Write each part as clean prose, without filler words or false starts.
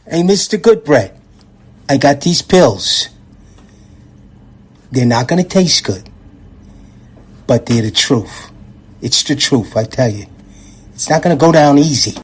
Hey, Mr. Goodbread, I got these pills. They're not going to taste good, but they're the truth. It's the truth, I tell you. It's not going to go down easy.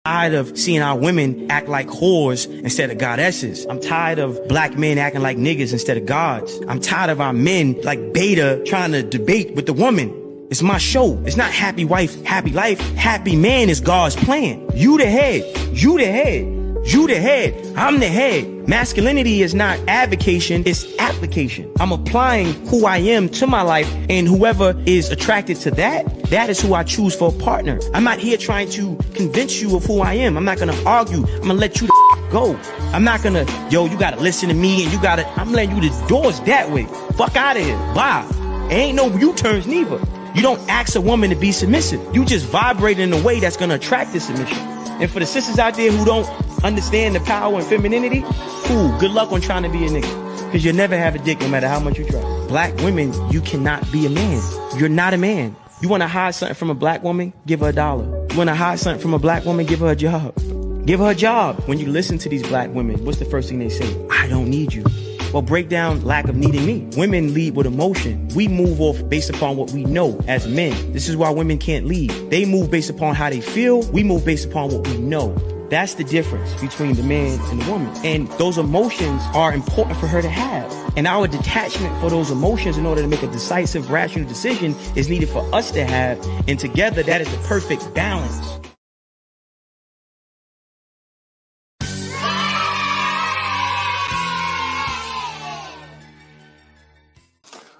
Tired of seeing our women act like whores instead of goddesses. I'm tired of black men acting like niggas instead of gods. I'm tired of our men like Beta trying to debate with the woman. It's my show. It's not happy wife, happy life. Happy man is God's plan. You the head. You the head. You the head. I'm the head. Masculinity is not advocation, it's application. I'm applying who I am to my life, and whoever is attracted to that, that is who I choose for a partner. I'm not here trying to convince you of who I am. I'm not gonna argue. I'm gonna let you go. I'm not gonna, yo, you gotta listen to me and you gotta, I'm letting you the doors that way. Fuck out of here. Bye. Ain't no U-turns neither. You don't ask a woman to be submissive. You just vibrate in a way that's gonna attract the submission. And for the sisters out there who don't understand the power and femininity, cool, good luck on trying to be a nigga. Because you'll never have a dick no matter how much you try. Black women, you cannot be a man. You're not a man. You want to hide something from a black woman? Give her $1. You want to hide something from a black woman? Give her a job. Give her a job. When you listen to these black women, what's the first thing they say? I don't need you. Well, break down lack of needing me. Women lead with emotion. We move off based upon what we know as men. This is why women can't lead. They move based upon how they feel. We move based upon what we know. That's the difference between the man and the woman. And those emotions are important for her to have. And our detachment for those emotions in order to make a decisive, rational decision is needed for us to have. And together, that is the perfect balance.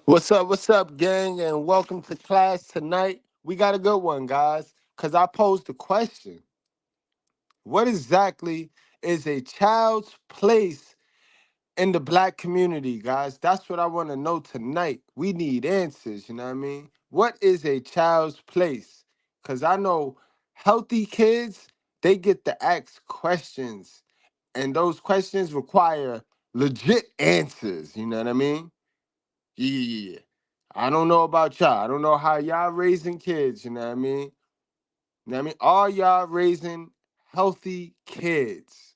What's up, gang, and welcome to class tonight. We got a good one, guys, because I posed the question. What exactly is a child's place in the black community, guys? That's what I want to know tonight. We need answers, you know what I mean? What is a child's place? Because I know healthy kids, they get to ask questions, and those questions require legit answers, you know what I mean? Yeah. I don't know about y'all. I don't know how y'all raising kids, you know what I mean? You know what I mean? Are y'all raising healthy kids?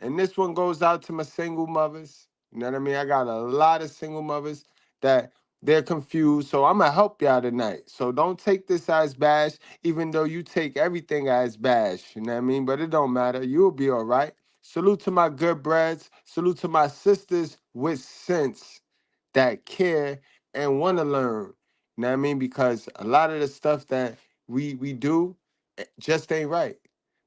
And this one goes out to my single mothers. You know what I mean? I got a lot of single mothers that they're confused. So I'm gonna help y'all tonight. So don't take this as bash, even though you take everything as bash. You know what I mean? But it don't matter. You'll be all right. Salute to my good breads. Salute to my sisters with sense that care and want to learn. You know what I mean? Because a lot of the stuff that we do just ain't right.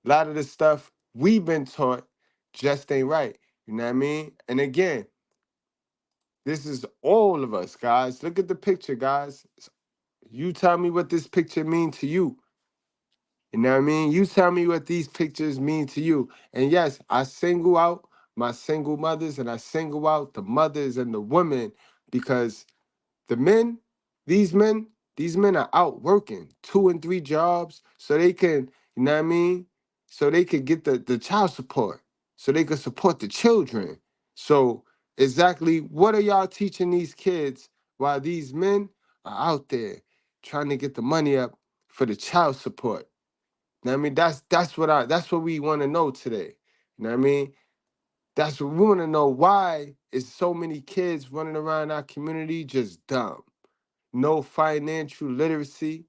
A lot of the stuff we've been taught just ain't right. You know what I mean? And again, this is all of us, guys. Look at the picture, guys. You tell me what this picture mean to you. You know what I mean? You tell me what these pictures mean to you. And yes, I single out my single mothers and I single out the mothers and the women because the men, these men, these men are out working 2 and 3 jobs so they can, you know what I mean? So they could get the child support, so they could support the children. So exactly what are y'all teaching these kids while these men are out there trying to get the money up for the child support? You know what I mean? That's what we want to know today. You know what I mean? That's what we want to know. Why is so many kids running around our community just dumb? No financial literacy,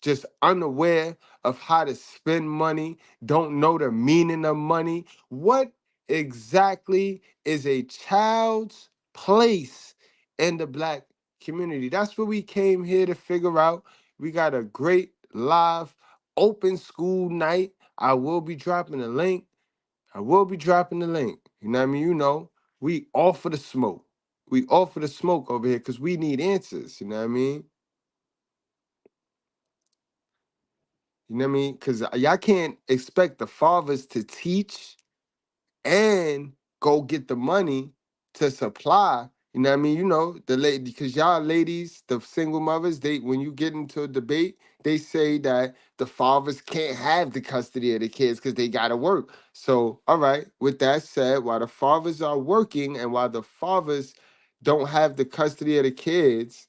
just unaware of how to spend money, don't know the meaning of money. What exactly is a child's place in the black community? That's what we came here to figure out. We got a great live open school night. I will be dropping the link. I will be dropping the link. You know what I mean? You know, we offer the smoke. We offer the smoke over here because we need answers. You know what I mean? You know what I mean? Because y'all can't expect the fathers to teach and go get the money to supply. You know what I mean? You know, the lady, because y'all ladies, the single mothers, they when you get into a debate, they say that the fathers can't have the custody of the kids because they gotta work. So, all right, with that said, while the fathers are working and while the fathers don't have the custody of the kids,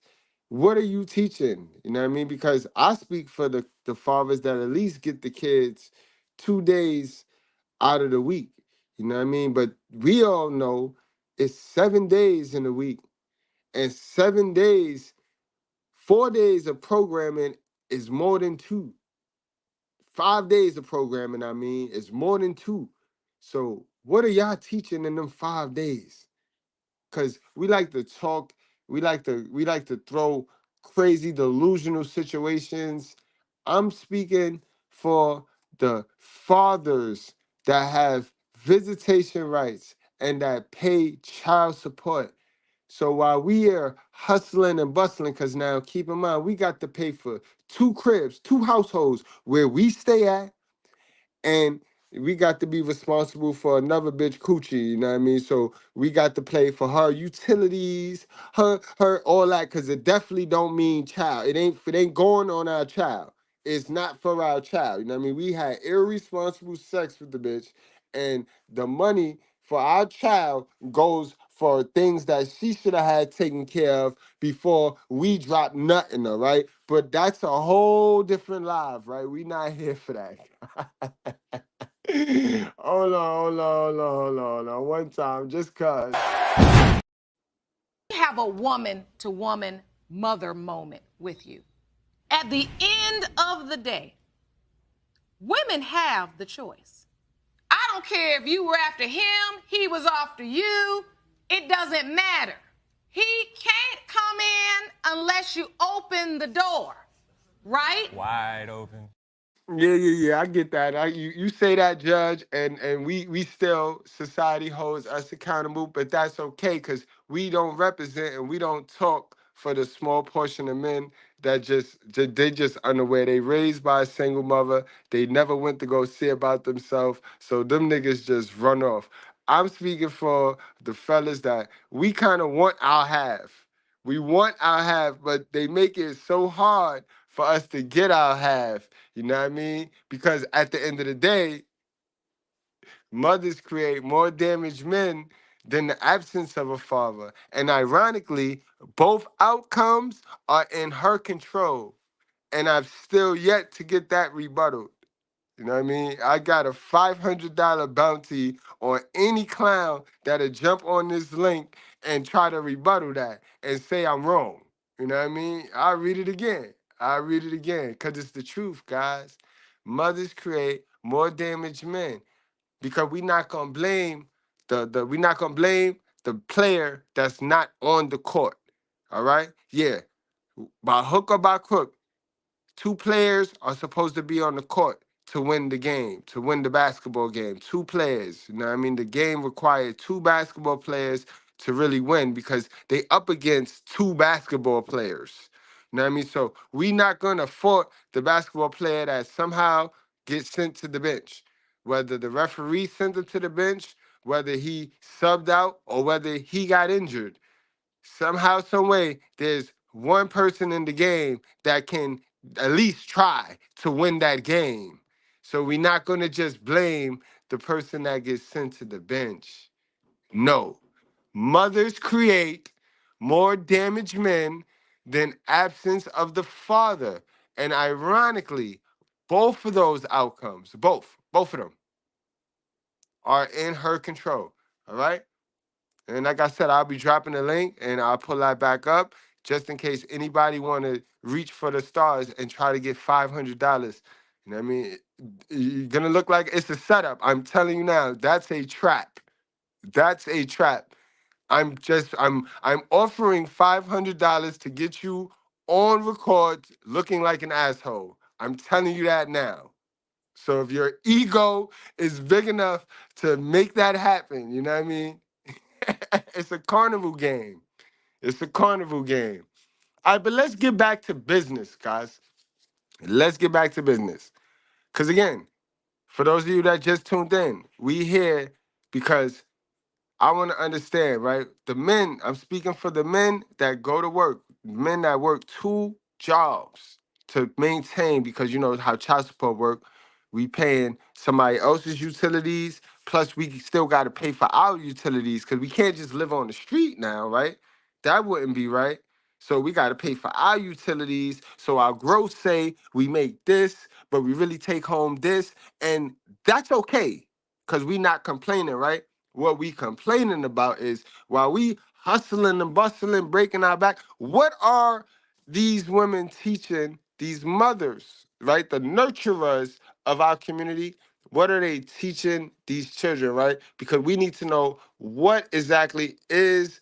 What are you teaching? You know what I mean? Because I speak for the fathers that at least get the kids 2 days out of the week. You know what I mean? But we all know it's 7 days in a week, and 7 days, 4 days of programming is more than two. 5 days of programming, I mean, is more than two. So what are y'all teaching in them 5 days? Because we like to talk, we like to throw crazy delusional situations. I'm speaking for the fathers that have visitation rights and that pay child support. So while we are hustling and bustling, because now keep in mind we got to pay for two cribs, two households where we stay at, and we got to be responsible for another bitch coochie, you know what I mean? So we got to pay for her utilities, her all that, cause it definitely don't mean child. It ain't going on our child. It's not for our child. You know what I mean? We had irresponsible sex with the bitch, and the money for our child goes for things that she should have had taken care of before we dropped nut in her, right? But that's a whole different live, right? We not here for that. Hold on, hold on, hold on, hold on, hold on. One time, just cause. Have a woman to woman mother moment with you. At the end of the day, women have the choice. I don't care if you were after him, he was after you, it doesn't matter. He can't come in unless you open the door, right? Wide open. Yeah. I get that. You say that, Judge, and we still society holds us accountable, but that's okay because we don't represent and we don't talk for the small portion of men that they just unaware. They raised by a single mother. They never went to go see about themselves. So them niggas just run off. I'm speaking for the fellas that we kind of want our half. We want our half, but they make it so hard for us to get our half. You know what I mean? Because at the end of the day, mothers create more damaged men than the absence of a father. And ironically, both outcomes are in her control. And I've still yet to get that rebutted. You know what I mean? I got a $500 bounty on any clown that'll jump on this link and try to rebuttal that and say I'm wrong. You know what I mean? I'll read it again. I'll read it again because it's the truth, guys. Mothers create more damaged men because we're not gonna blame the player that's not on the court. All right? Yeah. By hook or by crook, two players are supposed to be on the court to win the game, to win the basketball game. Two players. You know what I mean? The game required two basketball players to really win because they up against two basketball players. You know what I mean? So we not gonna fault the basketball player that somehow gets sent to the bench. Whether the referee sent him to the bench, whether he subbed out, or whether he got injured. Somehow, some way, there's one person in the game that can at least try to win that game. So we're not going to just blame the person that gets sent to the bench. No. Mothers create more damaged men than absence of the father. And ironically, both of those outcomes, both of them are in her control. All right? And like I said, I'll be dropping the link and I'll pull that back up just in case anybody want to reach for the stars and try to get $500. You know what I mean? You're gonna look like it's a setup. I'm telling you now, that's a trap. That's a trap. I'm offering $500 to get you on record looking like an asshole. I'm telling you that now. So if your ego is big enough to make that happen, you know what I mean? It's a carnival game. It's a carnival game. All right, but let's get back to business, guys. Let's get back to business. Because again, for those of you that just tuned in, we here because I want to understand, right? The men, I'm speaking for the men that go to work, men that work two jobs to maintain, because you know how child support work. We paying somebody else's utilities, plus we still got to pay for our utilities because we can't just live on the street now, right? That wouldn't be right. So we got to pay for our utilities. So our gross say we make this, but we really take home this. And that's okay because we not complaining, right? What we complaining about is while we hustling and bustling, breaking our back, what are these women teaching these mothers, right? The nurturers of our community. What are they teaching these children, right? Because we need to know what exactly is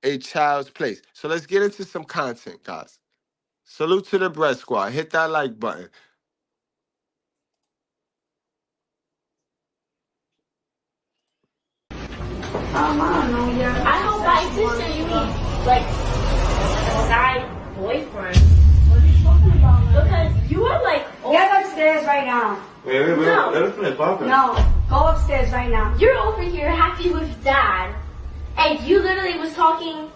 a child's place. So let's get into some content, guys. Salute to the Bread Squad. Hit that like button. I don't know, yeah. I hope by sister you mean like guy boyfriend. What are you talking about? Because you are like get upstairs right now. Wait, no. Let us finish talking. No, go upstairs right now. You're over here happy with dad, and you literally was talking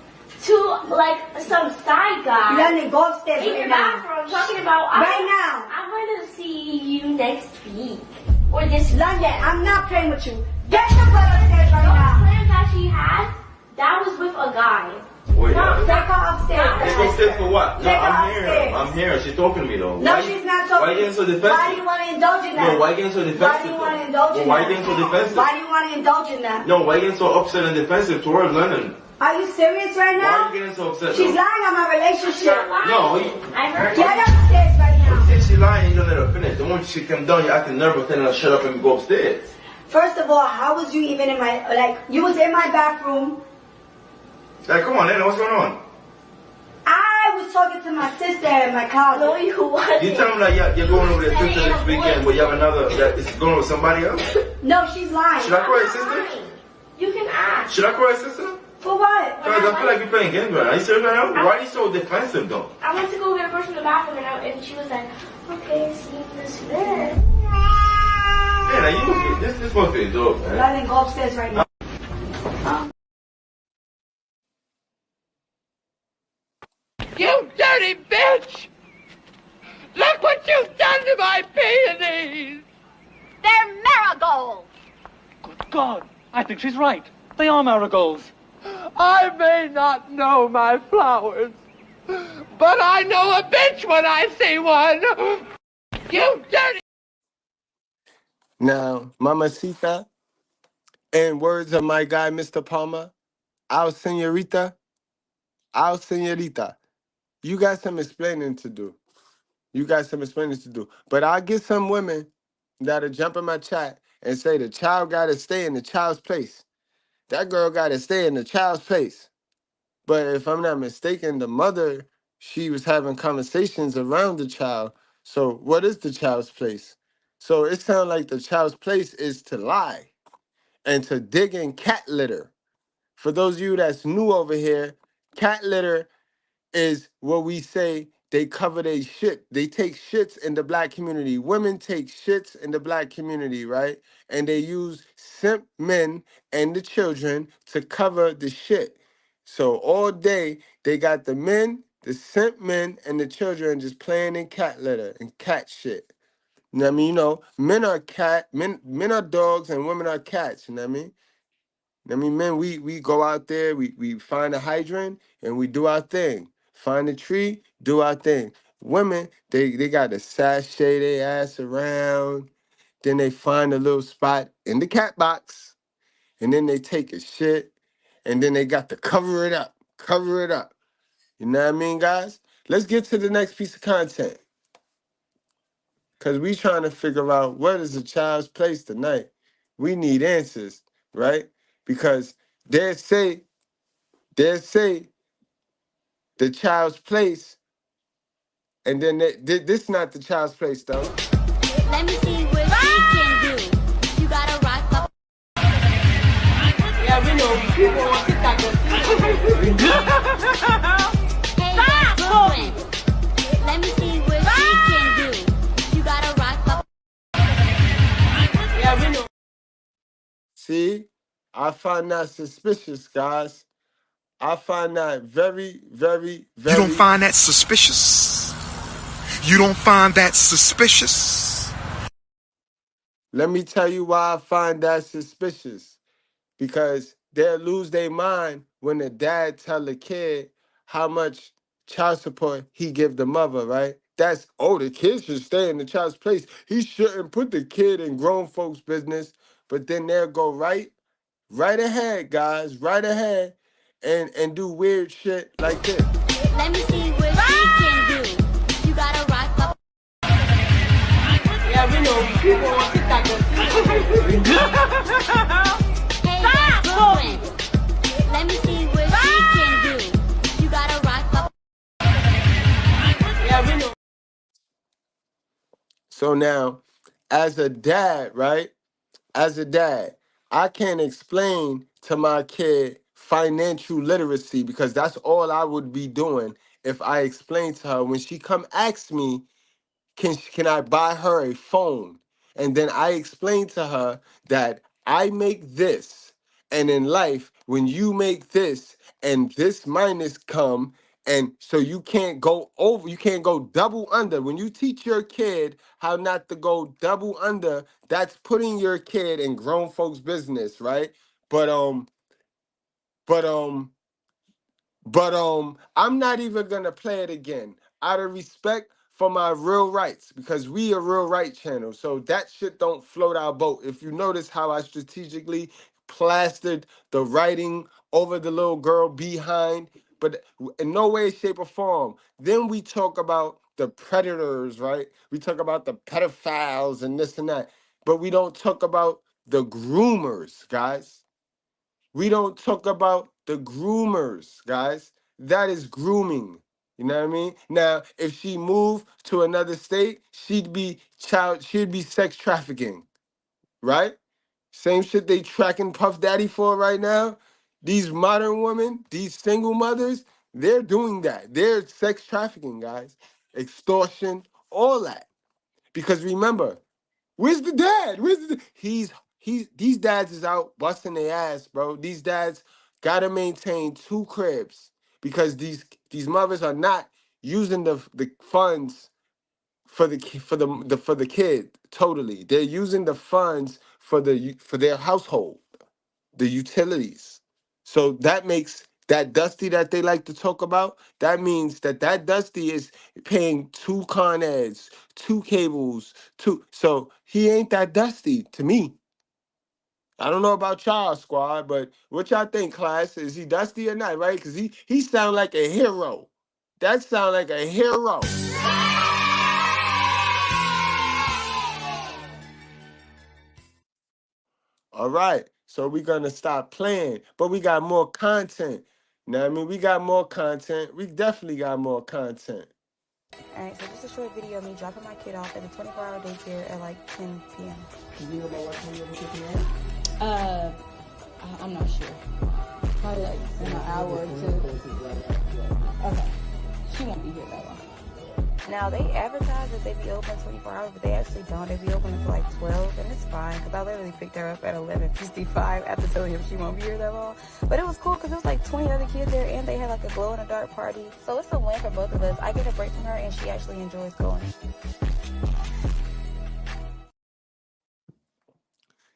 to like some side guy. Lenny, go upstairs in right your now. bathroom talking about right now. I want to see you next week or this London, I'm not playing with you. Get your butt upstairs right now. The plan that she had, that was with a guy. Wait, take her upstairs. Take her upstairs for what? No, I'm here. I'm here. She's talking to me though. No, she's not talking. Why are you getting so defensive? Why do you want to indulge in that? No, why are you getting so defensive? Why do you want to indulge in that? Why are you getting so defensive? Why do you want to indulge in that? No, why are you getting so upset and defensive towards Lennon? Are you serious right now? Why are you getting so upset? She's lying on my relationship. No, I heard. Get upstairs right now. If she's lying, you don't let her finish. The moment she comes down, you're acting nervous, telling her to shut up and go upstairs. First of all, how was you even in my, like, you was in my bathroom. Like, come on, Lennon, what's going on? I was talking to my sister in my closet. No, you wasn't. You tell me like you're going over with your sister this weekend, but you have another that is going with somebody else? No, she's lying. Should I call your sister? You can ask. Should I call your sister? For what? Because I feel like you're playing games right now. Are you serious right now? Why are you so defensive though? I went to go get a brush in the bathroom and she was like, okay, see this there. Man, like, this must be a joke, man. Let me go upstairs right now. You dirty bitch! Look what you've done to my peonies! They're marigolds! Good God, I think she's right. They are marigolds. I may not know my flowers, but I know a bitch when I see one! You dirty... Now, Mamacita, in words of my guy, Mr. Palmer, Al Senorita, you got some explaining to do. But I'll get some women that'll jump in my chat and say the child got to stay in the child's place. That girl got to stay in the child's place. But if I'm not mistaken, the mother, she was having conversations around the child. So what is the child's place? So it sounds like the child's place is to lie and to dig in cat litter. For those of you that's new over here, cat litter is what we say they cover their shit. They take shits in the black community. Women take shits in the black community, right? And they use simp men and the children to cover the shit. So all day they got the men, the simp men, and the children just playing in cat litter and cat shit. You know what I mean? You know, men are dogs and women are cats, you know what I mean? I mean, men, we go out there, we find a hydrant and we do our thing. Find a tree, do our thing. Women, they got to sashay their ass around. Then they find a little spot in the cat box. And then they take a shit. And then they got to cover it up. You know what I mean, guys? Let's get to the next piece of content. Because we trying to figure out what is a child's place tonight. We need answers, right? Because they say the child's place, and then this not the child's place though. Let me see what she can do. You gotta rock up. Yeah, we know. People want to talk Hey, girlfriend. Let me see what she can do. You gotta rock up. Yeah, we know. See, I find that suspicious, guys. I find that very, very, very... You don't find that suspicious? You don't find that suspicious? Let me tell you why I find that suspicious. Because they'll lose their mind when the dad tell the kid how much child support he give the mother, right? That's, oh, the kid should stay in the child's place. He shouldn't put the kid in grown folks' business. But then they'll go right ahead, guys, right ahead, and do weird shit like this. Let me see what she can do. You gotta rock up. Yeah, we know. People on TikTok go Hey, that's Grooming. Let me see what she can do. You gotta rock up. Yeah, we know. So now, as a dad, right? As a dad, I can't explain to my kid financial literacy because that's all I would be doing if I explained to her when she come ask me, can I buy her a phone? And then I explain to her that I make this, and in life, when you make this and this minus come, and so you can't go over, you can't go double under. When you teach your kid how not to go double under, that's putting your kid in grown folks' business, right? But but I'm not even gonna play it again out of respect for my real rights because we a real right channel. So that shit don't float our boat. If you notice how I strategically plastered the writing over the little girl behind, but in no way, shape, or form. Then we talk about the predators, right? We talk about the pedophiles and this and that, but we don't talk about the groomers, guys. We don't talk about the groomers, guys. That is grooming. You know what I mean? Now, if she moved to another state, she'd be sex trafficking, right? Same shit they tracking Puff Daddy for right now. These modern women, these single mothers, they're doing that. They're sex trafficking, guys. Extortion, all that. Because remember, where's the dad? These dads is out busting their ass, bro. These dads gotta maintain two cribs because these mothers are not using the funds for the kid totally. They're using the funds for their household, the utilities. So that makes that Dusty that they like to talk about, that means that Dusty is paying 2 Con Eds, 2 cables, 2. So he ain't that Dusty to me. I don't know about y'all, squad, but what y'all think, class? Is he Dusty or not, right? Because he sound like a hero. That sound like a hero. All right, so we're gonna stop playing, but we got more content. You know what I mean? We got more content. We definitely got more content. Alright, so just a short video of me dropping my kid off at a 24-hour daycare at like 10 p.m. Do you know about what time you're picking her up? I'm not sure. Probably like in an hour or two. Okay. She won't be here that long. Now, they advertise that they be open 24 hours, but they actually don't. They be open until like 12, and it's fine, because I literally picked her up at 11:55 after telling him she won't be here that long. But it was cool, because there was like 20 other kids there, and they had like a glow-in-the-dark party. So it's a win for both of us. I get a break from her, and she actually enjoys going.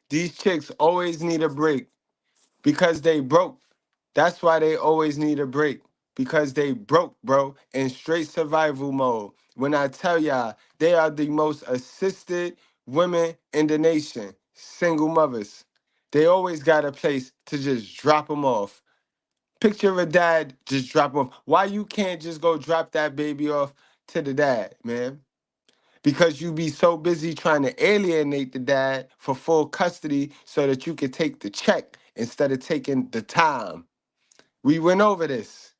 These chicks always need a break because they broke. That's why they always need a break. Because they broke, bro, in straight survival mode. When I tell y'all, they are the most assisted women in the nation. Single mothers. They always got a place to just drop them off. Picture a dad just drop them off. Why you can't just go drop that baby off to the dad, man? Because you be so busy trying to alienate the dad for full custody so that you can take the check instead of taking the time. We went over this.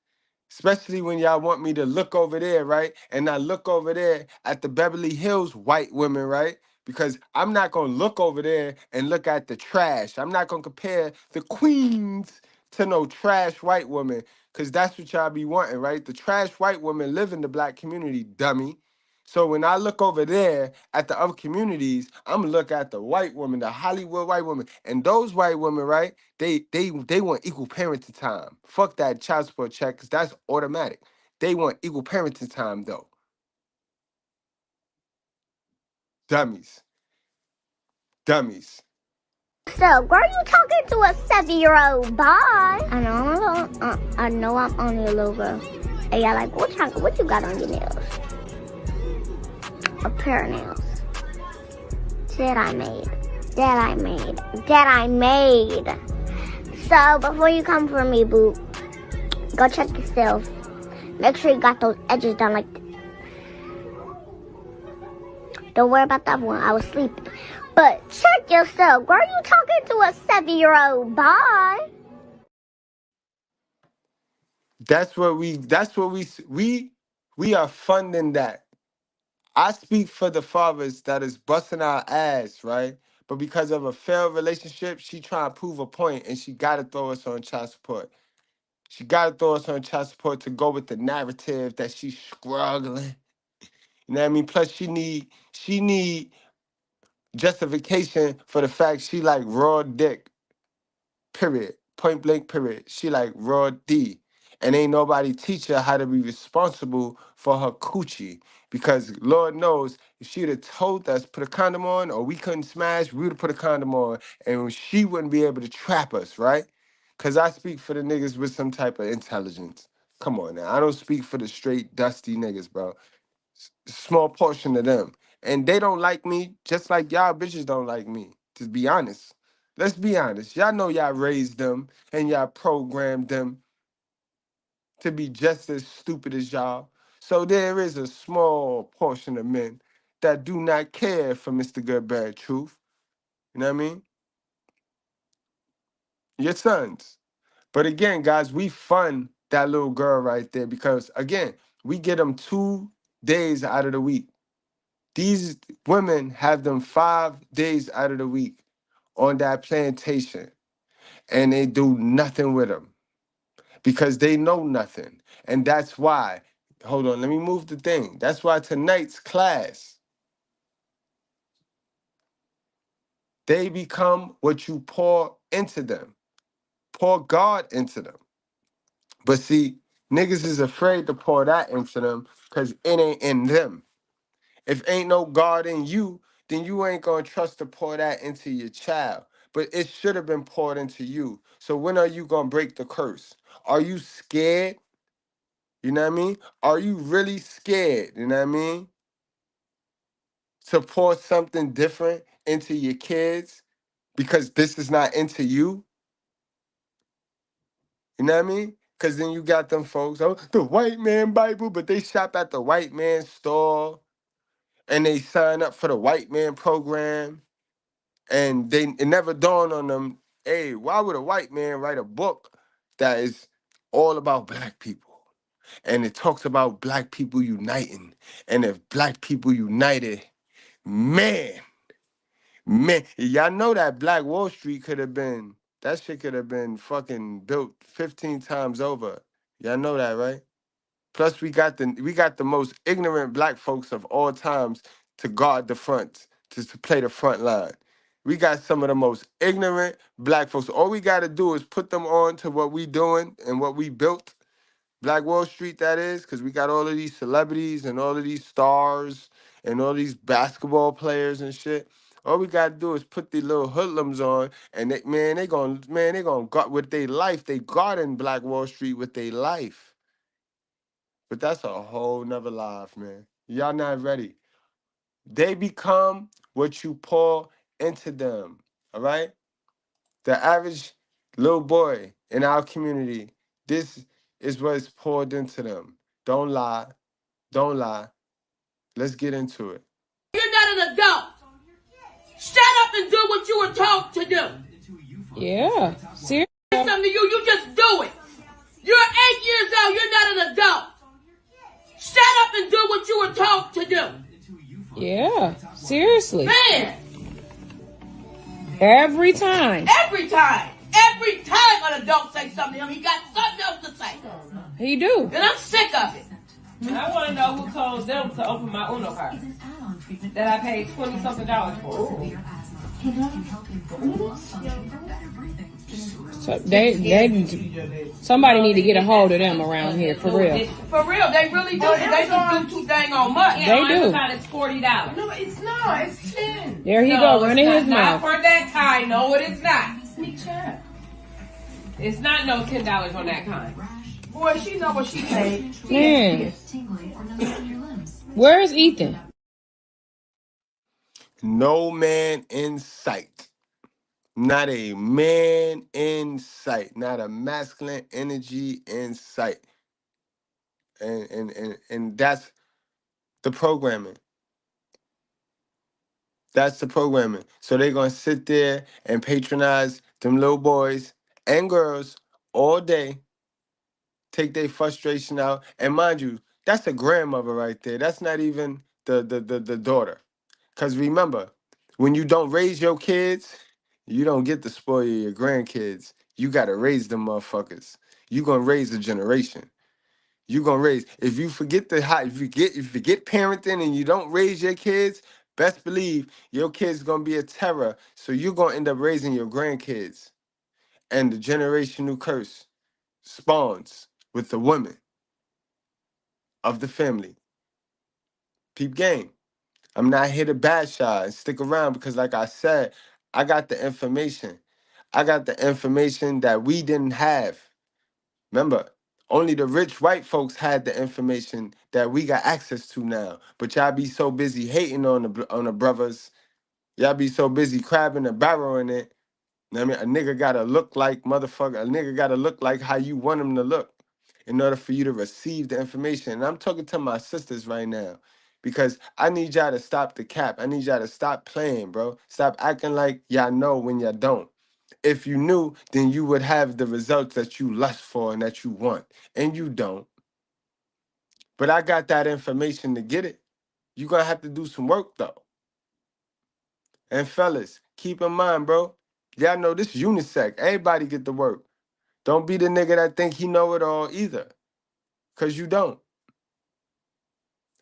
Especially when y'all want me to look over there, right? And I look over there at the Beverly Hills white women, right? Because I'm not going to look over there and look at the trash. I'm not going to compare the queens to no trash white woman because that's what y'all be wanting, right? The trash white women live in the black community, dummy. So when I look over there at the other communities, I'm gonna look at the white woman, the Hollywood white woman, and those white women, right? They want equal parenting time. Fuck that child support check, cause that's automatic. They want equal parenting time though. Dummies. So, why are you talking to a 7-year-old boy? I know I'm only a little girl. And y'all like, what you got on your nails? A pair of nails. That I made. So, before you come for me, boo, go check yourself. Make sure you got those edges done like... Don't worry about that one. I was sleeping. But check yourself. Girl, you talking to a 7-year-old boy. That's what we are funding that. I speak for the fathers that is busting our ass, right? But because of a failed relationship, she trying to prove a point, and she got to throw us on child support. She got to throw us on child support to go with the narrative that she's struggling. You know what I mean? Plus, she need justification for the fact she like raw dick. Period. Point blank, period. She like raw D. And ain't nobody teach her how to be responsible for her coochie. Because Lord knows, if she'd have told us put a condom on or we couldn't smash, we would have put a condom on and she wouldn't be able to trap us, right? Because I speak for the niggas with some type of intelligence. Come on now. I don't speak for the straight dusty niggas, bro. Small portion of them. And they don't like me just like y'all bitches don't like me. To be honest. Let's be honest. Y'all know y'all raised them and y'all programmed them to be just as stupid as y'all. So there is a small portion of men that do not care for Mr. Goodbread Truth. You know what I mean? Your sons. But again, guys, we fund that little girl right there because, again, we get them 2 days out of the week. These women have them 5 days out of the week on that plantation, and they do nothing with them because they know nothing. And that's why, hold on, let me move the thing. That's why tonight's class, they become what you pour into them. Pour God into them. But see, niggas is afraid to pour that into them because it ain't in them. If ain't no God in you, then you ain't gonna trust to pour that into your child. But it should have been poured into you. So when are you gonna break the curse? Are you scared? You know what I mean? Are you really scared? You know what I mean? To pour something different into your kids because this is not into you? You know what I mean? Because then you got them folks, oh, the white man Bible, but they shop at the white man store and they sign up for the white man program. And it never dawned on them, hey, why would a white man write a book that is all about black people? And it talks about black people uniting. And if black people united, man, y'all know that Black Wall Street that shit could have been fucking built 15 times over. Y'all know that, right? Plus, we got the most ignorant black folks of all times to guard the front, to play the front line. We got some of the most ignorant black folks. All we got to do is put them on to what we doing and what we built. Black Wall Street, that is, because we got all of these celebrities and all of these stars and all these basketball players and shit. All we gotta do is put the little hoodlums on, and they gonna guard with their life. They guarding Black Wall Street with their life. But that's a whole nother life, man. Y'all not ready. They become what you pour into them. All right? The average little boy in our community, this is what's poured into them. Don't lie. Don't lie. Let's get into it. You're not an adult. Shut up and do what you were told to do. Yeah. Seriously. Something to you, you just do it. You're 8 years old. You're not an adult. Shut up and do what you were told to do. Yeah. Seriously. Man. Every time. Every time. Every time an adult says something to him, he got something else to say. He do. And I'm sick of it. I want to know who told them to open my Uno card that I paid $20-something for. So somebody need to get a hold of them around here for real. For real, they really do. They just do too dang on much. They do. It's $40. No, it's not. It's 10. There he go, running his mouth. Not for that kind. No, it is not. It's not no $10 on that kind. Boy, she know what she paid. Man. Where is Ethan? No man in sight. Not a man in sight. Not a masculine energy in sight. And that's the programming. That's the programming. So they're gonna sit there and patronize them little boys and girls all day, take their frustration out. And mind you, that's a grandmother right there. That's not even the daughter. Because remember, when you don't raise your kids, you don't get to spoil your grandkids. You gotta raise them motherfuckers. You gonna raise a generation. You gonna raise. If you forget if you forget parenting and you don't raise your kids, best believe your kids gonna be a terror. So you're gonna end up raising your grandkids, and the generational curse spawns with the women of the family. Peep game. I'm not here to bash y'all and stick around because, like I said, I got the information. I got the information that we didn't have. Remember, only the rich white folks had the information that we got access to now. But y'all be so busy hating on the brothers. Y'all be so busy crabbing and barrowing it. I mean, a nigga gotta look like motherfucker. A nigga gotta look like how you want him to look in order for you to receive the information. And I'm talking to my sisters right now because I need y'all to stop the cap. I need y'all to stop playing, bro. Stop acting like y'all know when y'all don't. If you knew, then you would have the results that you lust for and that you want. And you don't. But I got that information to get it. You're gonna have to do some work though. And fellas, keep in mind, bro. Y'all know this unisex. Everybody get to work. Don't be the nigga that think he know it all either. Cause you don't.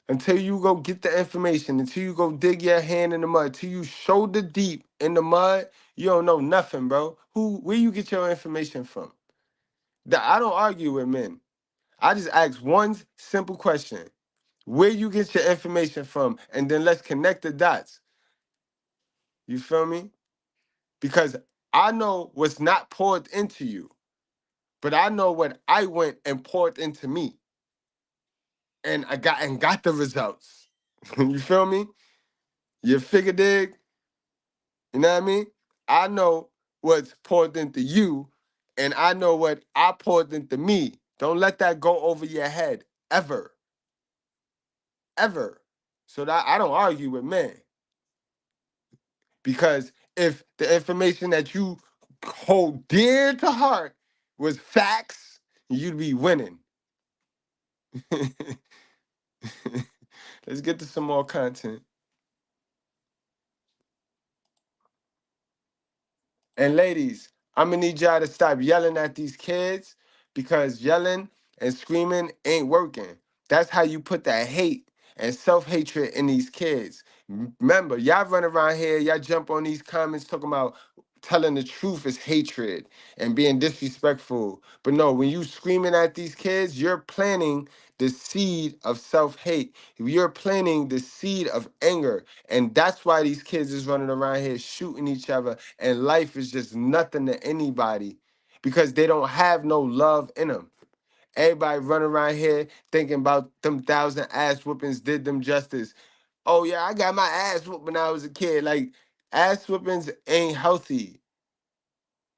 Until you go get the information, until you go dig your hand in the mud, until you shoulder deep in the mud, you don't know nothing, bro. Where you get your information from? I don't argue with men. I just ask one simple question. Where you get your information from? And then let's connect the dots. You feel me? Because I know what's not poured into you, but I know what I went and poured into me. And I got the results. You feel me? You figure dig? You know what I mean? I know what's poured into you, and I know what I poured into me. Don't let that go over your head ever. Ever. So that I don't argue with men. Because if the information that you hold dear to heart was facts, you'd be winning. Let's get to some more content. And ladies, I'm gonna need y'all to stop yelling at these kids because yelling and screaming ain't working. That's how you put that hate and self-hatred in these kids. Remember, y'all run around here, y'all jump on these comments talking about telling the truth is hatred and being disrespectful. But no, when you screaming at these kids, you're planting the seed of self-hate. You're planting the seed of anger. And that's why these kids is running around here shooting each other. And life is just nothing to anybody because they don't have no love in them. Everybody running around here thinking about them 1,000 ass whoopings did them justice. Oh yeah, I got my ass whooped when I was a kid. Like, ass whoopings ain't healthy.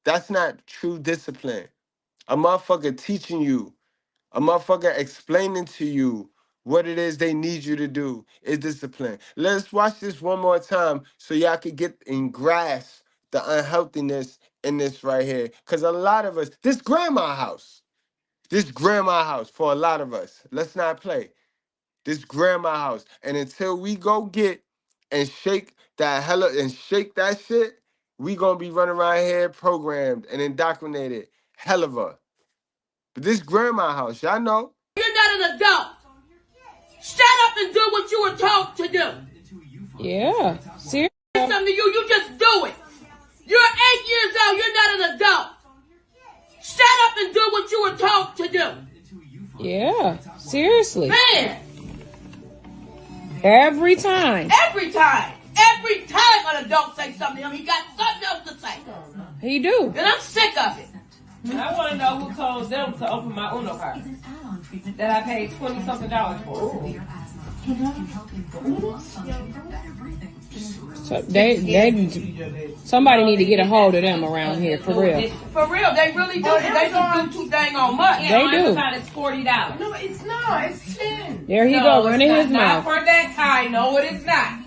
That's not true discipline. A motherfucker teaching you, a motherfucker explaining to you what it is they need you to do is discipline. Let's watch this one more time so y'all can get and grasp the unhealthiness in this right here. Because a lot of us, this grandma house for a lot of us. Let's not play. This grandma house. And until we go get and shake that shake that shit, we gonna be running around here programmed and indoctrinated. Hell of a. But this grandma house, y'all know. You're not an adult. Shut up and do what you were taught to do. Yeah. Seriously. Something to you, you just do it. You're 8 years old, you're not an adult. Shut up and do what you were taught to do. Yeah. Seriously. Man. Every time. Every time. Every time an adult says something to him, he got something else to say. He do. And I'm sick of it. I want to know who told them to open my Uno card that I paid $20-something for. So somebody need to get a hold of them around here for real. For real, they really do. They just do too dang on much. They do. It's $40. No, it's not. It's 10. There he go, running his mouth. Not for that kind. No, it is not.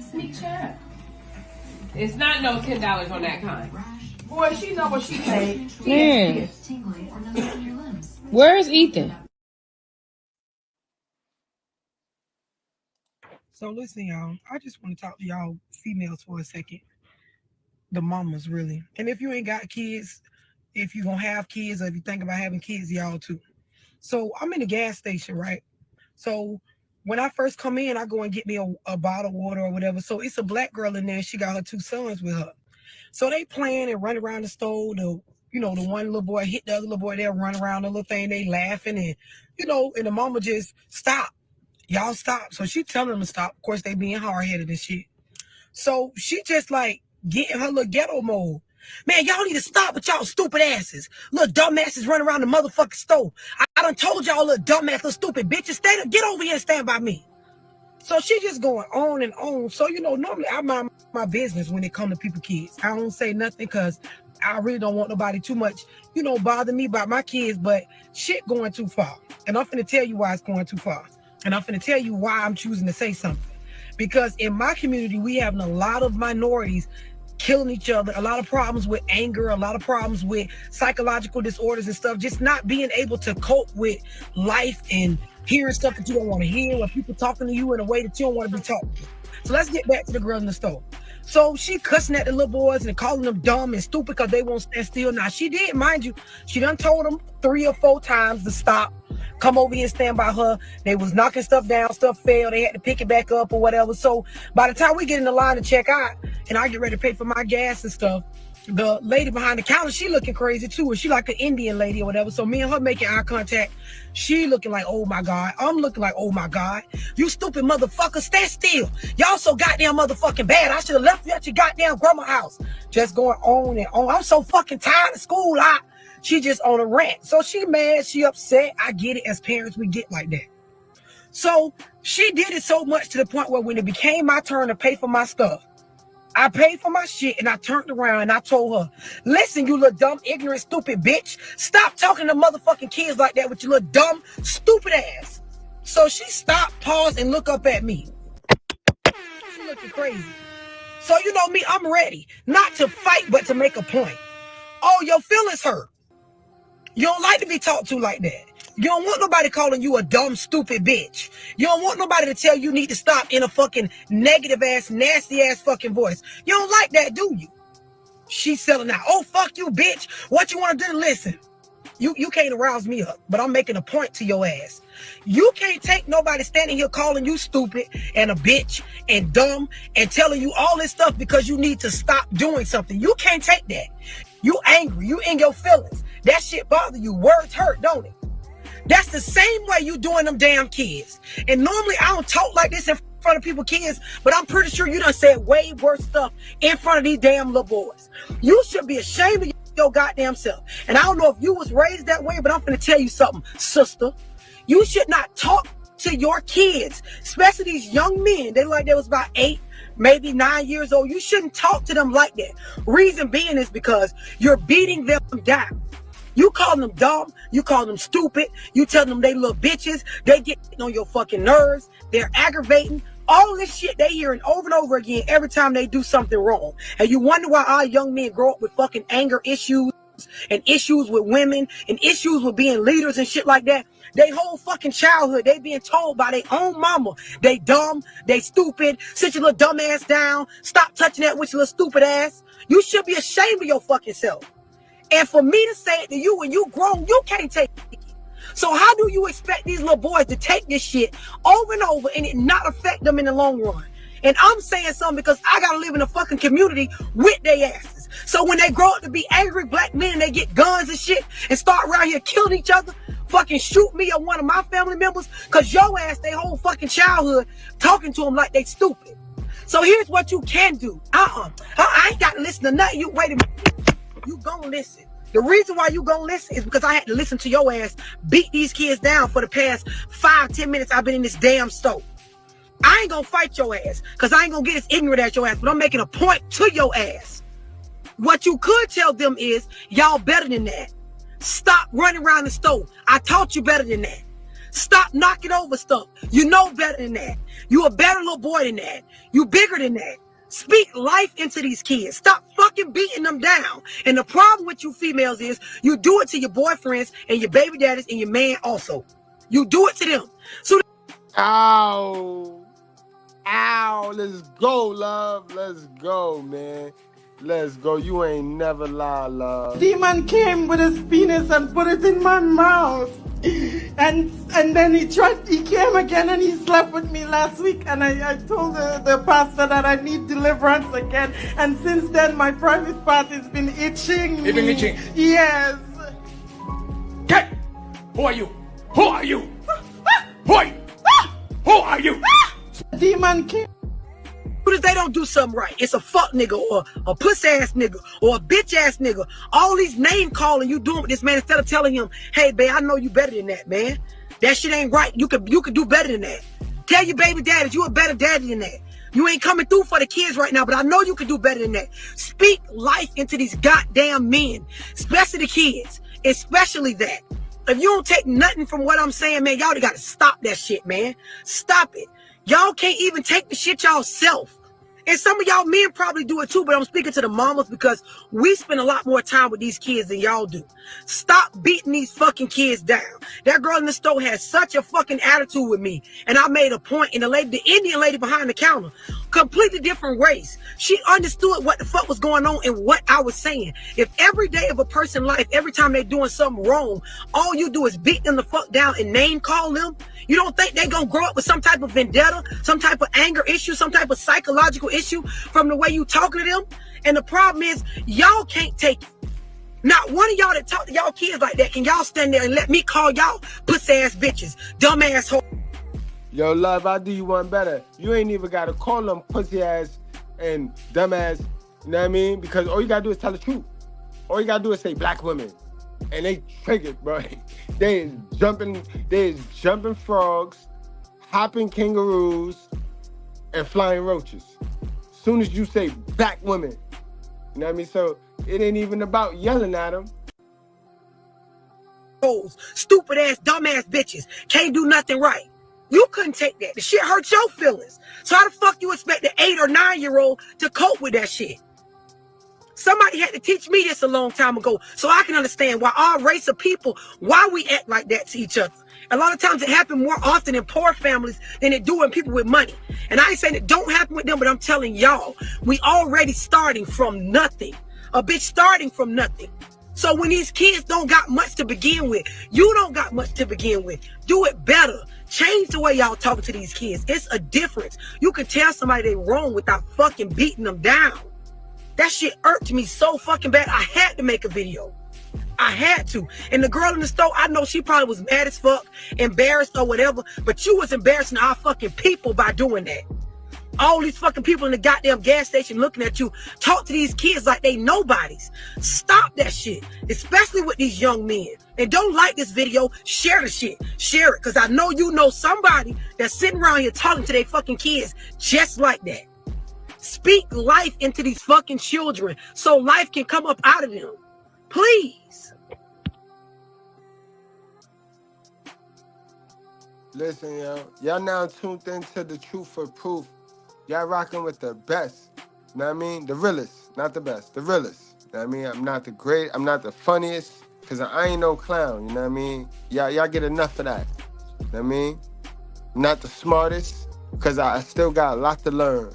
It's not no $10 on that kind. Boy, she know what she paid. Man, where's Ethan? So listen, y'all, I just want to talk to y'all females for a second. The mamas, really. And if you ain't got kids, if you're going to have kids, or if you think about having kids, y'all too. So I'm in a gas station, right? So when I first come in, I go and get me a bottle of water or whatever. So it's a black girl in there. She got her 2 sons with her. So they playing and run around the stove. The one little boy hit the other little boy. They'll run around the little thing. They laughing and, and the mama just stop. Y'all stop. So she telling them to stop. Of course, they being hard-headed and shit. So she just like getting her little ghetto mode. Man, y'all need to stop with y'all stupid asses. Little dumbasses running around the motherfucking stove. I done told y'all little dumbass, little stupid bitches, get over here and stand by me. So she just going on and on. So, normally I mind my business when it comes to people kids. I don't say nothing because I really don't want nobody too much, bother me about my kids, but shit going too far. And I'm finna tell you why it's going too far. And I'm finna tell you why I'm choosing to say something. Because in my community, we having a lot of minorities killing each other, a lot of problems with anger, a lot of problems with psychological disorders and stuff, just not being able to cope with life and hearing stuff that you don't want to hear, or people talking to you in a way that you don't want to be talked to. So let's get back to the girl in the store. So she cussing at the little boys and calling them dumb and stupid because they won't stand still. Now she did, mind you, she done told them 3 or 4 times to stop, come over here and stand by her. They was knocking stuff down, stuff fell. They had to pick it back up or whatever. So by the time we get in the line to check out and I get ready to pay for my gas and stuff, the lady behind the counter, she looking crazy too. And she like an Indian lady or whatever. So me and her making eye contact. She looking like, oh my God. I'm looking like, oh my God. You stupid motherfucker, stand still. Y'all so goddamn motherfucking bad. I should have left you at your goddamn grandma's house. Just going on and on. I'm so fucking tired of school. She just on a rant. So she mad, she upset. I get it. As parents, we get like that. So she did it so much to the point where when it became my turn to pay for my stuff, I paid for my shit and I turned around and I told her, listen, you little dumb, ignorant, stupid bitch. Stop talking to motherfucking kids like that with your little dumb, stupid ass. So she stopped, paused, and looked up at me. She looking crazy. So you know me, I'm ready. Not to fight, but to make a point. Oh, your feelings hurt. You don't like to be talked to like that. You don't want nobody calling you a dumb, stupid bitch. You don't want nobody to tell you need to stop in a fucking negative ass, nasty ass fucking voice. You don't like that, do you? She's selling out. Oh, fuck you, bitch. What you want to do? Listen, you can't arouse me up, but I'm making a point to your ass. You can't take nobody standing here calling you stupid and a bitch and dumb and telling you all this stuff because you need to stop doing something. You can't take that. You angry. You in your feelings. That shit bother you. Words hurt, don't it? That's the same way you doing them damn kids. And normally I don't talk like this in front of people, kids, but I'm pretty sure you done said way worse stuff in front of these damn little boys. You should be ashamed of your goddamn self. And I don't know if you was raised that way, but I'm finna tell you something, sister. You should not talk to your kids, especially these young men. They like they was about 8, maybe 9 years old. You shouldn't talk to them like that. Reason being is because you're beating them down. You call them dumb, you call them stupid, you tell them they little bitches, they get on your fucking nerves, they're aggravating. All this shit they hearing over and over again every time they do something wrong. And you wonder why our young men grow up with fucking anger issues and issues with women and issues with being leaders and shit like that. They whole fucking childhood, they being told by their own mama, they dumb, they stupid, sit your little dumb ass down, stop touching that with your little stupid ass. You should be ashamed of your fucking self. And for me to say it to you when you grown, you can't take it. So how do you expect these little boys to take this shit over and over and it not affect them in the long run? And I'm saying something because I gotta live in a fucking community with their asses. So when they grow up to be angry black men and they get guns and shit and start around here killing each other, fucking shoot me or one of my family members, cause your ass, they whole fucking childhood talking to them like they stupid. So here's what you can do. I ain't got to listen to nothing. You wait a minute. You gonna listen. The reason why you gonna listen is because I had to listen to your ass beat these kids down for the past 5-10 minutes I've been in this damn store. I ain't gonna fight your ass because I ain't gonna get as ignorant as your ass, but I'm making a point to your ass. What you could tell them is, y'all better than that. Stop running around the store. I taught you better than that. Stop knocking over stuff. You know better than that. You a better little boy than that. You bigger than that. Speak life into these kids. Stop fucking beating them down. And the problem with you females is you do it to your boyfriends and your baby daddies and your man also. You do it to them. So ow. Ow. Let's go, love. Let's go, man. Let's go. You ain't never lie, love. Demon came with his penis and put it in my mouth. And then he came again and he slept with me last week, and I told the pastor that I need deliverance again, and since then my private part has been itching. It's been itching? Yes. Okay. Who are you? Who are you? Who are you? Who are you? Demon came. If they don't do something right, it's a fuck nigga or a puss ass nigga or a bitch ass nigga. All these name calling you doing with this man instead of telling him, hey babe, I know you better than that, man. That shit ain't right. You could do better than that. Tell your baby daddy you a better daddy than that. You ain't coming through for the kids right now, but I know you can do better than that. Speak life into these goddamn men, especially the kids, especially that. If you don't take nothing from what I'm saying, man, y'all gotta stop that shit, man. Stop it. Y'all can't even take the shit y'all self. And some of y'all men probably do it too, but I'm speaking to the mamas because we spend a lot more time with these kids than y'all do. Stop beating these fucking kids down. That girl in the store had such a fucking attitude with me. And I made a point, and the Indian lady behind the counter, completely different race. She understood what the fuck was going on and what I was saying. If every day of a person's life, every time they're doing something wrong, all you do is beat them the fuck down and name call them, you don't think they're going to grow up with some type of vendetta, some type of anger issue, some type of psychological issue from the way you talking to them? And the problem is, y'all can't take it. Not one of y'all that talk to y'all kids like that, can y'all stand there and let me call y'all pussy ass bitches, dumb ass hoes? Yo, love, I'll do you one better. You ain't even got to call them pussy ass and dumb ass, you know what I mean? Because all you got to do is tell the truth. All you got to do is say black women. And they triggered, bro. They is jumping frogs, hopping kangaroos, and flying roaches. As soon as you say black women, you know what I mean? So it ain't even about yelling at them. Stupid ass, dumb ass bitches can't do nothing right. You couldn't take that. The shit hurt your feelings. So how the fuck you expect an 8 or 9-year-old to cope with that shit? Somebody had to teach me this a long time ago so I can understand why our race of people, why we act like that to each other. A lot of times it happens more often in poor families than it do in people with money. And I ain't saying it don't happen with them, but I'm telling y'all, we already starting from nothing. A bitch starting from nothing. So when these kids don't got much to begin with, you don't got much to begin with. Do it better. Change the way y'all talking to these kids. It's a difference. You can tell somebody they wrong without fucking beating them down. That shit irked me so fucking bad. I had to make a video. I had to. And the girl in the store, I know she probably was mad as fuck, embarrassed or whatever, but you was embarrassing our fucking people by doing that. All these fucking people in the goddamn gas station looking at you. Talk to these kids like they nobodies. Stop that shit, especially with these young men. And don't like this video, share the shit. Share it, because I know you know somebody that's sitting around here talking to their fucking kids just like that. Speak life into these fucking children so life can come up out of them. Please. Listen, yo. Y'all now tuned into the Truth for Proof. Y'all rocking with the best. You know what I mean? The realest. Not the best. The realest. You know what I mean? I'm not the great. I'm not the funniest. Because I ain't no clown. You know what I mean? Y'all get enough of that. You know what I mean? I'm not the smartest. Because I still got a lot to learn.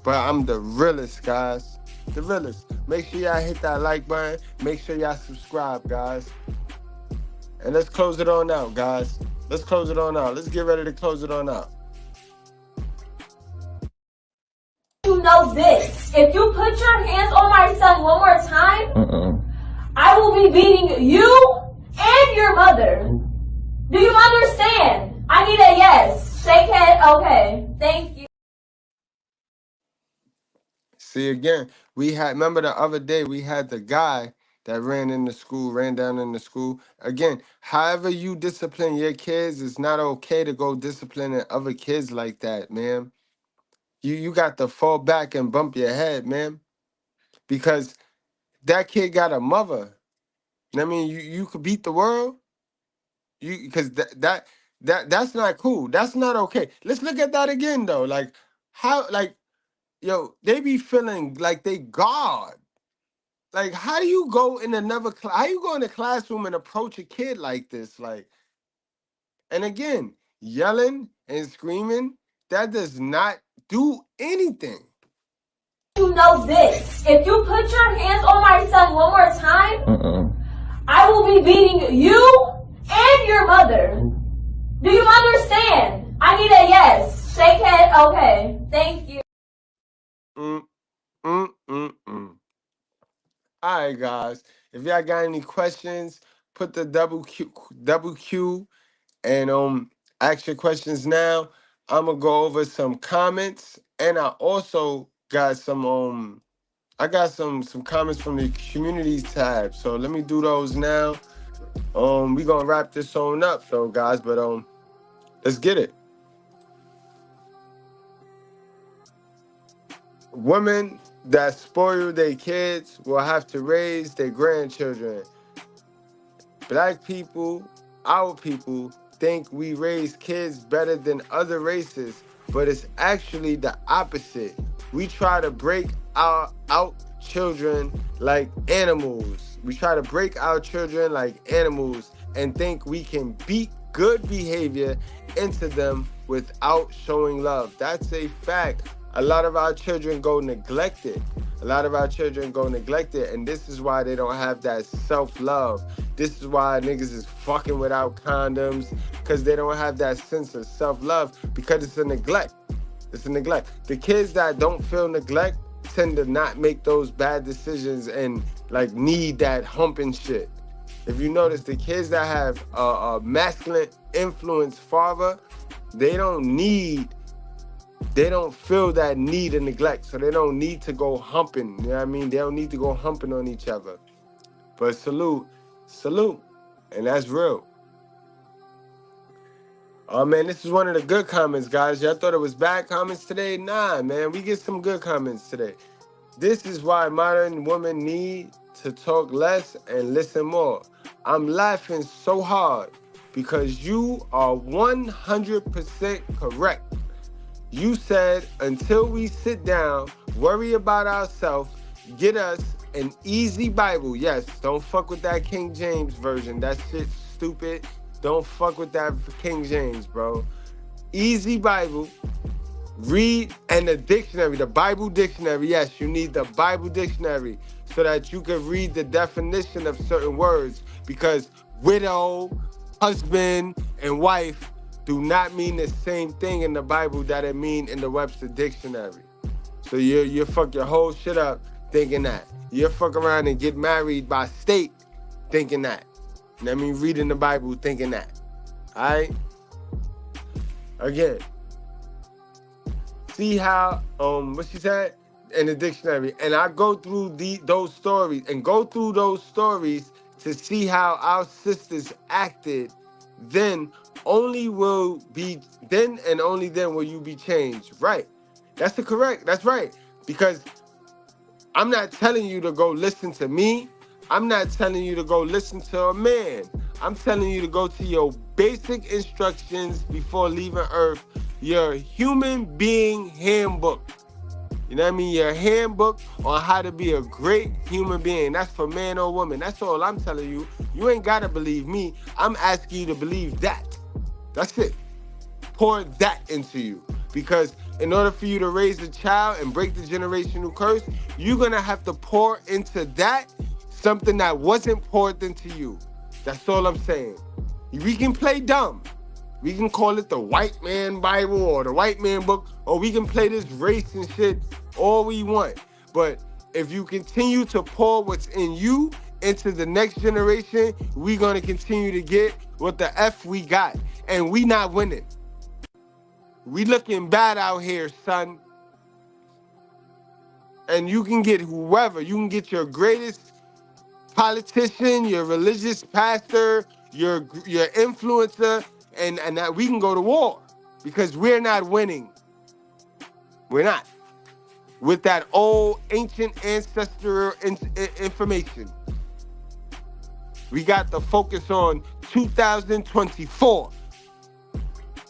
But I'm the realest, guys. The realest. Make sure y'all hit that like button. Make sure y'all subscribe, guys. And let's close it on out, guys. Let's close it on out. Let's get ready to close it on out. You know this. If you put your hands on my son one more time, I will be beating you and your mother. Do you understand? I need a yes. Shake head. Okay. Thank you. See, again, remember the other day we had the guy that ran down in the school. Again, however you discipline your kids, it's not okay to go disciplining other kids like that, man. You got to fall back and bump your head, man. Because that kid got a mother. I mean, you could beat the world. Because that's not cool. That's not okay. Let's look at that again though. Like how yo, they be feeling like they God. Like, how do you go in another class? How you go in the classroom and approach a kid like this? Like, and again, yelling and screaming, that does not do anything. You know this. If you put your hands on my son one more time, I will be beating you and your mother. Do you understand? I need a yes. Shake head. Okay. Thank you. All right, guys. If y'all got any questions, put the double Q, and ask your questions now. I'm gonna go over some comments, and I also got some some comments from the communities tab. So let me do those now. We gonna wrap this on up though, guys. But let's get it. Women that spoil their kids will have to raise their grandchildren. Black people, our people, think we raise kids better than other races, but it's actually the opposite. We try to break out children like animals. We try to break our children like animals and think we can beat good behavior into them without showing love. That's a fact. A lot of our children go neglected. And this is why they don't have that self-love. This is why niggas is fucking without condoms, because they don't have that sense of self-love, because it's a neglect. The kids that don't feel neglect tend to not make those bad decisions and like need that humping shit. If you notice, the kids that have a masculine influence father, they don't feel that need of neglect, so they don't need to go humping. You know what I mean? They don't need to go humping on each other. But salute, and that's real. Oh man, this is one of the good comments, guys. Y'all thought it was bad comments today? Nah, man, we get some good comments today. This is why modern women need to talk less and listen more. I'm laughing so hard because you are 100% correct. You said until we sit down, worry about ourselves, get us an easy Bible. Yes, don't fuck with that King James version. That shit's stupid. Don't fuck with that King James, bro. Easy Bible. Read and the dictionary, the Bible dictionary. Yes, you need the Bible dictionary so that you can read the definition of certain words, because widow, husband, and wife do not mean the same thing in the Bible that it mean in the Webster dictionary. So you fuck your whole shit up thinking that. You fuck around and get married by state thinking that. You know what I mean? Reading the Bible thinking that. All right? Again, see how, what she said in the dictionary. And I go through those stories to see how our sisters acted. Then and only then will you be changed. Right. That's right. Because I'm not telling you to go listen to me. I'm not telling you to go listen to a man. I'm telling you to go to your basic instructions before leaving Earth, your human being handbook. You know what I mean? Your handbook on how to be a great human being. That's for man or woman. That's all I'm telling you. You ain't got to believe me. I'm asking you to believe that. That's it. Pour that into you. Because in order for you to raise a child and break the generational curse, you're going to have to pour into that something that wasn't poured into you. That's all I'm saying. We can play dumb. We can call it the white man Bible or the white man book, or we can play this race and shit all we want. But if you continue to pour what's in you into the next generation, we're going to continue to get what the F we got. And we not winning. We looking bad out here, son. And you can get whoever. You can get your greatest politician, your religious pastor, your influencer, and that we can go to war because we're not winning. We're not. With that old ancient ancestral information. We got to focus on 2024.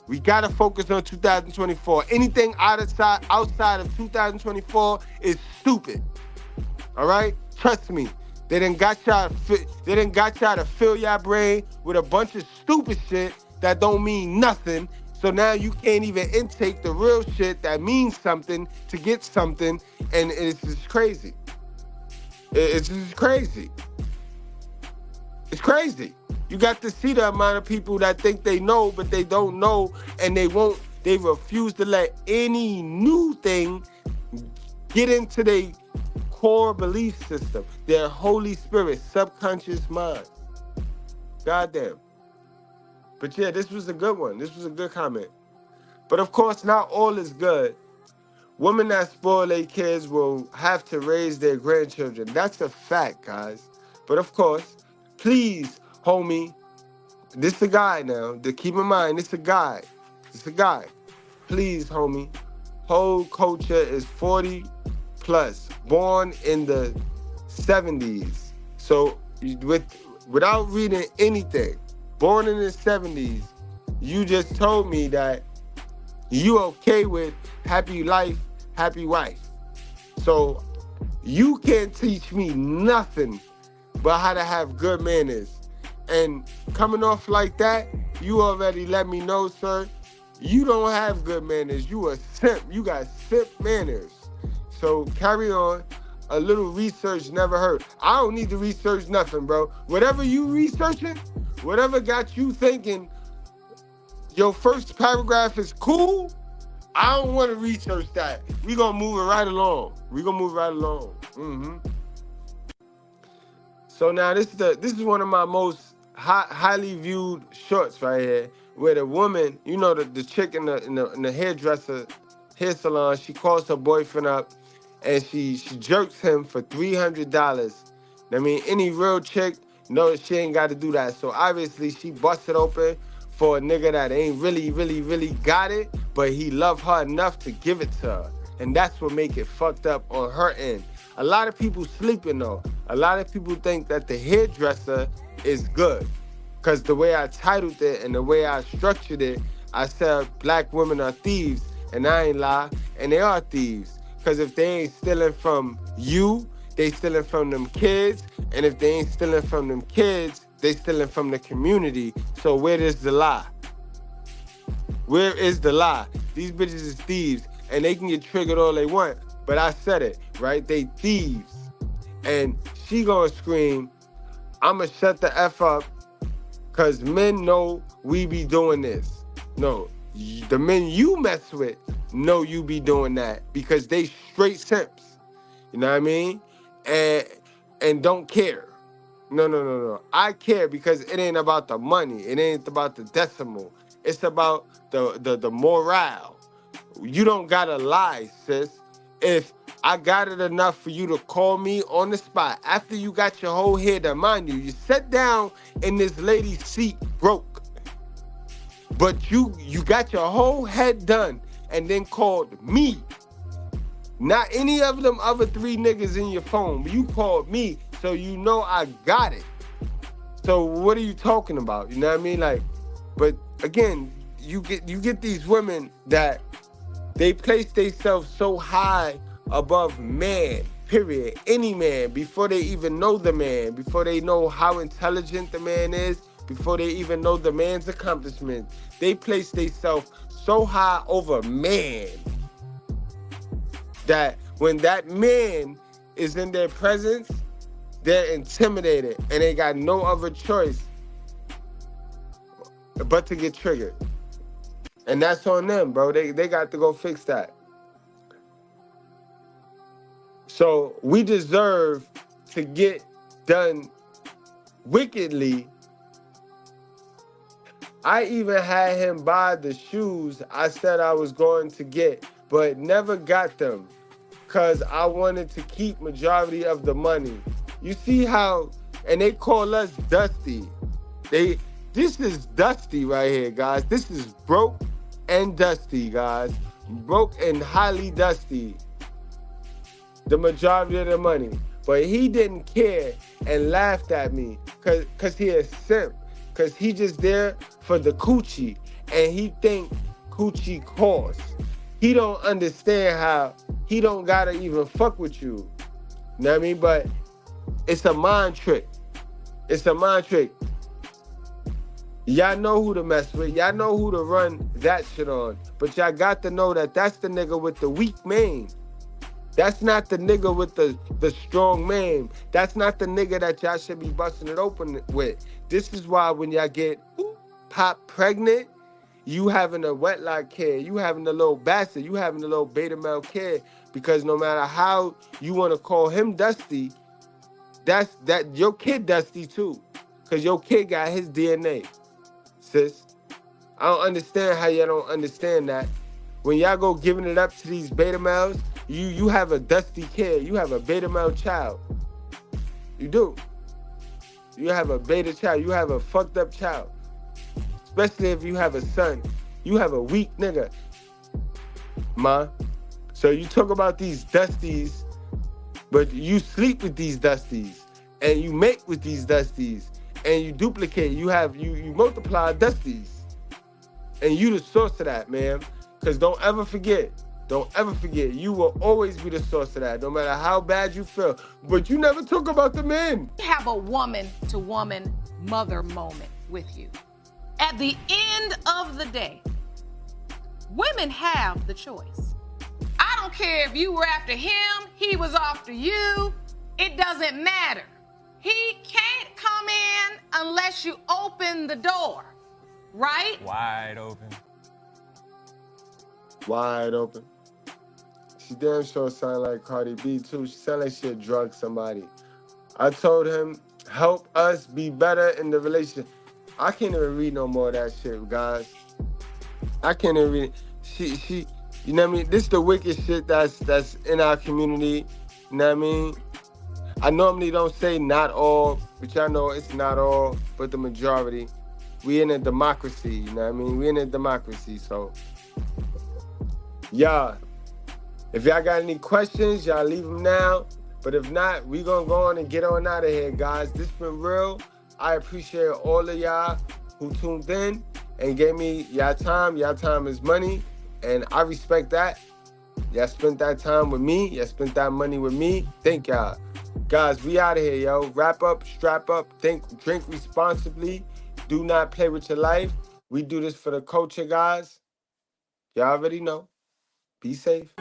We got to focus on 2024. Anything outside of 2024 is stupid. All right? Trust me. They done got y'all to fill your brain with a bunch of stupid shit that don't mean nothing. So now you can't even intake the real shit that means something to get something, and it's just crazy. It's just crazy. It's crazy. You got to see the amount of people that think they know, but they don't know, and they refuse to let any new thing get into their core belief system, their Holy Spirit, subconscious mind. Goddamn. But yeah, this was a good one. This was a good comment. But of course, not all is good. Women that spoil their kids will have to raise their grandchildren. That's a fact, guys. But of course, please, homie, this a guy now. To keep in mind, this a guy. This a guy. Please, homie. Whole culture is 40 plus, born in the 70s. So without reading anything, born in the 70s, you just told me that you okay with happy life, happy wife. So you can't teach me nothing but how to have good manners. And coming off like that, you already let me know, sir, you don't have good manners. You a simp. You got simp manners. So carry on. A little research never hurt. I don't need to research nothing, bro. Whatever you researching, whatever got you thinking your first paragraph is cool, I don't want to research that. We gonna move it right along. So now this is one of my most highly viewed shorts right here, where the woman, you know, the chick in the hairdresser hair salon, she calls her boyfriend up and she jerks him for $300. I mean, any real chick knows she ain't got to do that. So obviously she busted open for a nigga that ain't really got it, but he loved her enough to give it to her. And that's what make it fucked up on her end. A lot of people sleeping though. A lot of people think that the hairdresser is good. Because the way I titled it and the way I structured it, I said black women are thieves. And I ain't lie. And they are thieves. Because if they ain't stealing from you, they stealing from them kids. And if they ain't stealing from them kids, they stealing from the community. So where is the lie? Where is the lie? These bitches is thieves. And they can get triggered all they want. But I said it, right? They thieves. And she gonna scream, I'ma shut the F up because men know we be doing this. No, the men you mess with know you be doing that because they straight simps. You know what I mean? And don't care. No. I care because it ain't about the money. It ain't about the decimal. It's about the morale. You don't gotta lie, sis. If I got it enough for you to call me on the spot after you got your whole head done, mind you sat down in this lady's seat broke, but you got your whole head done and then called me. Not any of them other 3 niggas in your phone, but you called me, so you know I got it. So what are you talking about? You know what I mean? Like, but again, you get these women that they place themselves so high above man, period. Any man, before they even know the man, before they know how intelligent the man is, before they even know the man's accomplishments. They place themselves so high over man that when that man is in their presence, they're intimidated and they got no other choice but to get triggered. And that's on them, bro. They got to go fix that. So we deserve to get done wickedly. I even had him buy the shoes I said I was going to get, but never got them. because I wanted to keep majority of the money. You see how, and they call us Dusty. This is Dusty right here, guys. This is broke and dusty, guys. Broke and highly dusty. The majority of the money. But he didn't care and laughed at me because he a simp. Because he just there for the coochie. And he think coochie costs. He don't understand how he don't gotta even fuck with you. You know what I mean? But it's a mind trick. It's a mind trick. Y'all know who to mess with. Y'all know who to run that shit on. But y'all got to know that that's the nigga with the weak mane. That's not the nigga with the strong man. That's not the nigga that y'all should be busting it open with. This is why when y'all get pop pregnant, you having a wetlock kid, you having a little bastard, you having a little beta male kid, because no matter how you want to call him Dusty, that your kid Dusty too, because your kid got his DNA, sis. I don't understand how y'all don't understand that. When y'all go giving it up to these beta males, you have a dusty kid. You have a beta male child. You do. You have a beta child. You have a fucked up child. Especially if you have a son. You have a weak nigga. Ma. So you talk about these dusties, but you sleep with these dusties. And you make with these dusties. And you duplicate. You multiply dusties. And you the source of that, man. Because don't ever forget, you will always be the source of that, no matter how bad you feel. But you never talk about the men. Have a woman-to-woman mother moment with you. At the end of the day, women have the choice. I don't care if you were after him, he was after you. It doesn't matter. He can't come in unless you open the door, right? Wide open. Wide open. She damn sure sound like Cardi B too. She sound like she drugged somebody. I told him, help us be better in the relationship. I can't even read no more of that shit, guys. I can't even read. She, you know what I mean? This is the wicked shit that's in our community. You know what I mean? I normally don't say not all, but y'all know it's not all, but the majority. We in a democracy, you know what I mean? We in a democracy, so. Y'all, if y'all got any questions, y'all leave them now. But if not, we gonna go on and get on out of here, guys. This been real. I appreciate all of y'all who tuned in and gave me y'all time. Y'all time is money, and I respect that. Y'all spent that time with me. Y'all spent that money with me. Thank y'all. Guys, we out of here, yo. Wrap up, strap up, drink responsibly. Do not play with your life. We do this for the culture, guys. Y'all already know. Be safe.